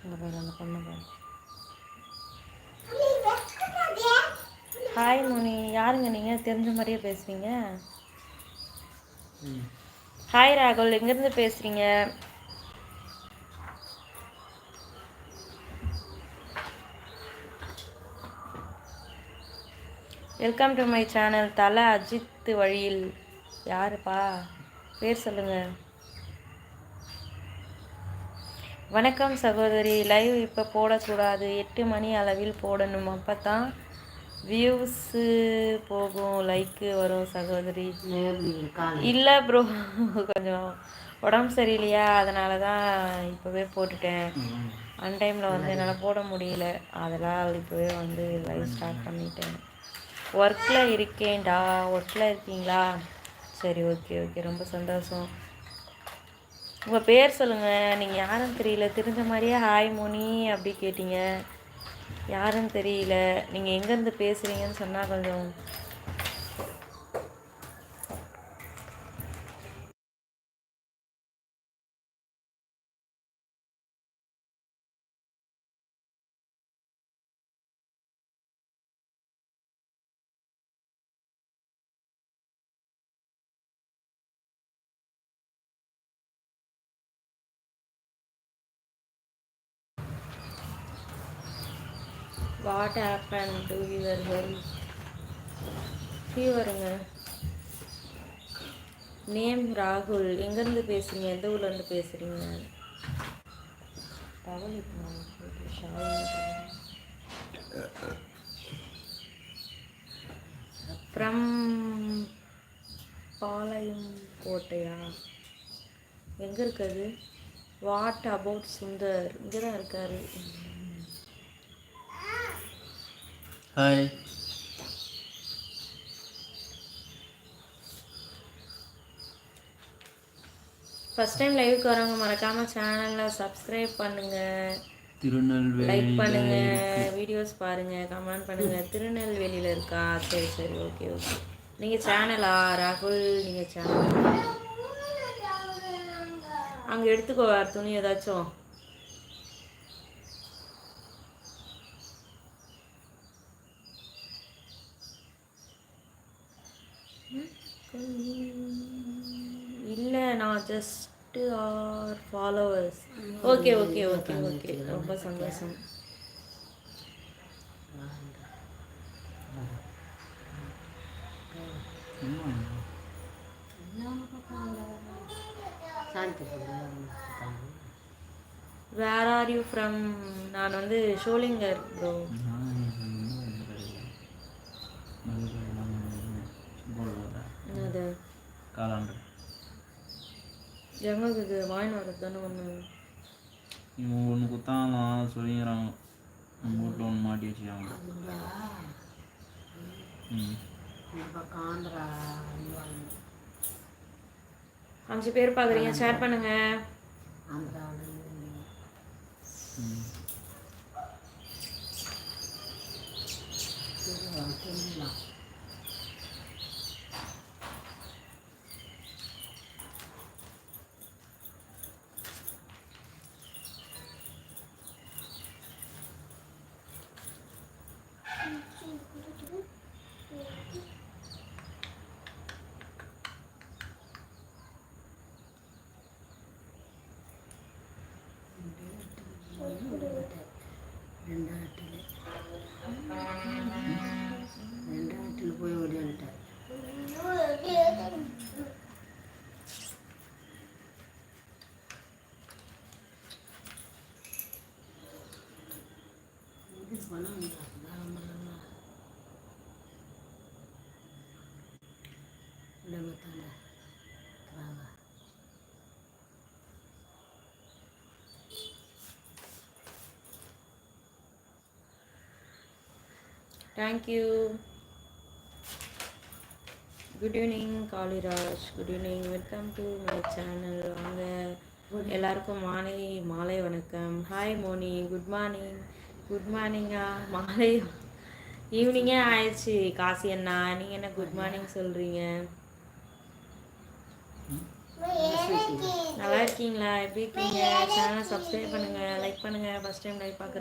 அந்த பொண்ணு. ஹாய் மோனி, யாருங்க நீங்கள்? தெரிஞ்ச மாதிரியே பேசுகிறீங்க. ஹாய் ராகுல், எங்கேருந்து பேசுகிறீங்க? Welcome to my channel. தலை அஜித் வழியில். யாருப்பா பேர் சொல்லுங்கள். வணக்கம் சகோதரி. லைவ் இப்போ போடக்கூடாது, 8 மணி அளவில் போடணும், அப்போ தான் வியூஸு போகும், லைக்கு வரும் சகோதரி. இல்லை ப்ரோ, கொஞ்சம் உடம்பு சரியில்லையா, அதனால தான் இப்போவே போட்டுட்டேன். அன்டைமில் வந்து என்னால் போட முடியல, அதனால் இப்போவே வந்து லைவ் ஸ்டார்ட் பண்ணிட்டேன். ஒர்க்கில் இருக்கேன்டா. ஒர்க்கில் இருக்கீங்களா? சரி, ஓகே ஓகே, ரொம்ப சந்தோஷம். உங்கள் பேர் சொல்லுங்கள். நீங்கள் யாருன்னு தெரியல, தெரிஞ்ச மாதிரியே ஹாய் மோனி அப்படி கேட்டீங்க. யாருன்னு தெரியல. நீங்கள் எங்கேருந்து பேசுகிறீங்கன்னு சொன்னால் கொஞ்சம். What happen to your health? ஃபீவருங்க. நேம் ராகுல். எங்கேருந்து பேசுகிறீங்க? எந்த ஊர்லேருந்து பேசுகிறீங்க? டவல் ஃப்ரம் பாளையம் கோட்டையா? எங்கே இருக்காது? What about Sundar? இங்கே தான் இருக்காரு. ஹாய். ஃபர்ஸ்ட் டைம் லைவுக்கு வரவங்க மறக்காமல் சேனலில் சப்ஸ்கிரைப் பண்ணுங்கள், திருநெல்வேலி லைக் பண்ணுங்கள், வீடியோஸ் பாருங்கள், கமெண்ட் பண்ணுங்கள். திருநெல்வேலியில் இருக்கா? சரி சரி, ஓகே ஓகே. நீங்கள் சேனலா ராகுல்? நீங்கள் சேனல் அங்கே எடுத்துக்கோ, துணி ஏதாச்சும். இல்லை, நான் just our followers. Okay okay okay okay, ரொம்ப சந்தோஷம். Where are you from? நான் வந்து ஷோலிங்கர் ப்ரோ. அது காலாண்டு எங்கே இருக்குது? வாயின் வரது தானே ஒன்று. இவங்க ஒன்று குத்தாங்களாம் சொல்லிக்கிறாங்க. நம்ம வீட்டில் ஒன்று மாட்டி வச்சுக்காங்க. ம், 5 பேர் பார்க்குறீங்க, ஷேர் பண்ணுங்க. ம். ரெண்டாயிரத்தில் போய் ஓடியான்ட்டேன். Thank you. Good evening Kaliraj. Good evening, welcome to my channel. வாங்க எல்லாருக்கும் மாலை மாலை வணக்கம். Hi Moni, good morning. Good மார்னிங்கா? மாலை ஈவினிங்கே ஆயிடுச்சு காசி அண்ணா, நீங்கள் என்ன குட் மார்னிங் சொல்கிறீங்க? நல்லா இருக்கீங்களா? எப்படி இருக்கீங்க? சேனலை சப்ஸ்கிரைப் பண்ணுங்கள், லைக் பண்ணுங்கள். ஃபஸ்ட் டைம் லைக் பார்க்குறேன்.